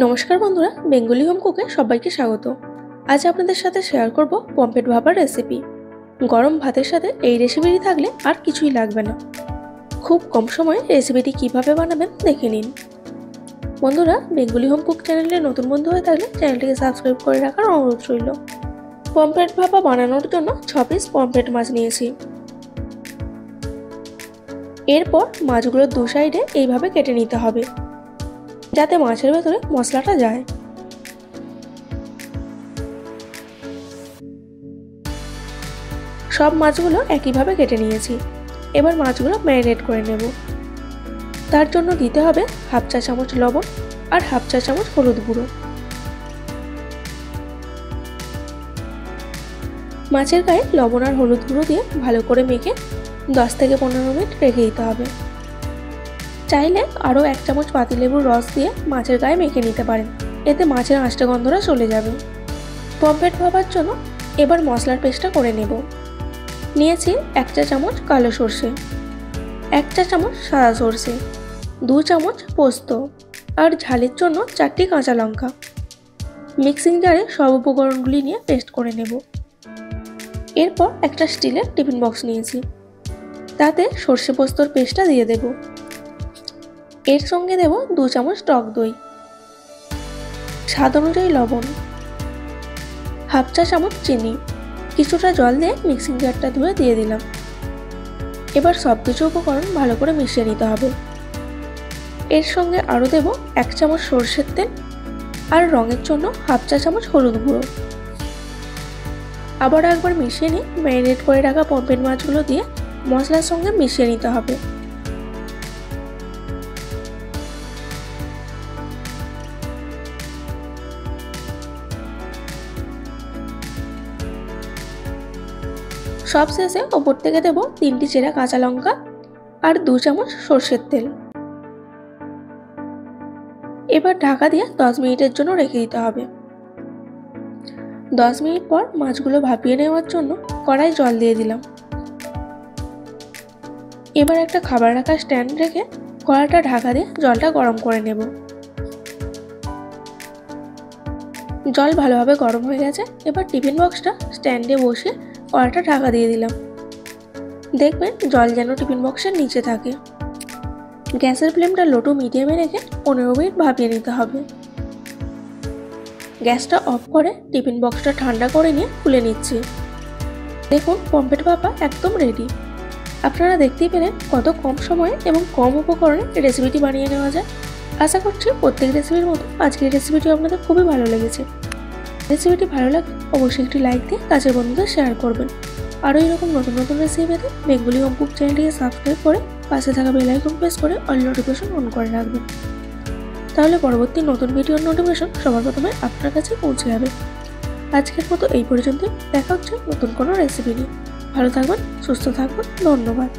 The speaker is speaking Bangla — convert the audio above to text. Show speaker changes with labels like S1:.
S1: নমস্কার বন্ধুরা, বেঙ্গলি হোম কুকে সবাইকে স্বাগত। আজ আপনাদের সাথে শেয়ার করব পমফ্রেট ভাপার রেসিপি। গরম ভাতের সাথে এই রেসিপিটি থাকলে আর কিছুই লাগবে না। খুব কম সময়ে রেসিপিটি কিভাবে বানাবেন দেখে নিন। বন্ধুরা, বেঙ্গলি হোম কুক চ্যানেলে নতুন বন্ধু হয়ে থাকলে চ্যানেলটিকে সাবস্ক্রাইব করে রাখার অনুরোধ রইল। পমফ্রেট ভাপা বানানোর জন্য 6 পিস পমফ্রেট মাছ নিয়েছি। এরপর মাছগুলোর দু সাইডে এইভাবে কেটে নিতে হবে, যাতে মাছের ভেতরে মশলাটা যায়। সব মাছগুলো একইভাবে কেটে নিয়েছি। এবার মাছগুলো ম্যারিনেট করে নেব। তার জন্য দিতে হবে হাফ চা চামচ লবণ আর হাফ চা চামচ হলুদ গুঁড়ো। মাছের গায়ে লবণ আর হলুদ গুঁড়ো দিয়ে ভালো করে মেখে 10 থেকে 15 মিনিট রেখে দিতে হবে। চাইলে আরও 1 চামচ পাতিলেবুর রস দিয়ে মাছের গায়ে মেখে নিতে পারেন, এতে মাছের আঁশটা গন্ধটা চলে যাবে। পমফ্রেট ভাপার জন্য এবার মশলার পেস্টটা করে নেব। নিয়েছি 1 চা চামচ কালো সর্ষে, 1 চা চামচ সাদা সর্ষে, 2 চামচ পোস্ত আর ঝালের জন্য 4টি কাঁচা লঙ্কা। মিক্সিং জারে সব উপকরণগুলি নিয়ে পেস্ট করে নেব। এরপর একটা স্টিলের টিফিন বক্স নিয়েছি, তাতে সর্ষে পোস্তর পেস্টটা দিয়ে দেব। এর সঙ্গে দেব 2 চামচ টক দই, স্বাদ অনুযায়ী লবণ, হাফ চা চামচ চিনি, কিছুটা জল দিয়ে মিক্সিং জারটা ধুয়ে দিয়ে দিলাম। এবার সব কিছু উপকরণ ভালো করে মিশিয়ে নিতে হবে। এর সঙ্গে আরও দেব 1 চামচ সরষের তেল আর রঙের জন্য হাফ চা চামচ হলুদ গুঁড়ো। আবার একবার মিশিয়ে নিয়ে ম্যারিনেট করে রাখা পমফ্রেট মাছগুলো দিয়ে মশলার সঙ্গে মিশিয়ে নিতে হবে। সব শেষে ওপর থেকে দেব 3টি চেরা কাঁচা লঙ্কা আর 2 চামচ সরষের তেল। এবার ঢাকা দিয়ে 10 মিনিটের জন্য রেখে দিতে হবে। 10 মিনিট পর মাছগুলো ভাপিয়ে নেওয়ার জন্য কড়াই জল দিয়ে দিলাম। এবার একটা খাবার রাখার স্ট্যান্ড রেখে কড়াইটা ঢাকা দিয়ে জলটা গরম করে নেব। জল ভালোভাবে গরম হয়ে গেছে। এবার টিফিন বক্সটা স্ট্যান্ডে বসিয়ে কড়াইটা ঢাকা দিয়ে দিলাম। দেখবেন জল যেন টিফিন বক্সের নিচে থাকে। গ্যাসের ফ্লেমটা লো টু মিডিয়ামে রেখে 15 মিনিট ভাপিয়ে নিতে হবে। গ্যাসটা অফ করে টিফিন বক্সটা ঠান্ডা করে নিয়ে খুলে নিচ্ছি। দেখুন, পমফ্রেট ভাপা একদম রেডি। আপনারা দেখতেই পেলেন কত কম সময়ে এবং কম উপকরণে রেসিপিটি বানিয়ে নেওয়া যায়। আশা করছি প্রত্যেক রেসিপির মতো আজকের রেসিপিটি আপনাদের খুবই ভালো লেগেছে। রেসিপিটি ভালো লাগলে অবশ্যই একটি লাইক দিয়ে কাছের বন্ধুদের শেয়ার করবেন। আরও এরকম নতুন নতুন রেসিপি পেতে বেঙ্গলি হোম কুক চ্যানেলটিকে সাবস্ক্রাইব করে পাশে থাকা বেল আইকন প্রেস করে অল নোটিফিকেশন অন করে রাখবেন। তাহলে পরবর্তী নতুন ভিডিওর নোটিফিকেশন সবার প্রথমে আপনার কাছে পৌঁছে যাবে। আজকের মতো এই পর্যন্তই। দেখা হচ্ছে নতুন কোনো রেসিপি নিয়ে। ভালো থাকবেন, সুস্থ থাকবেন। ধন্যবাদ।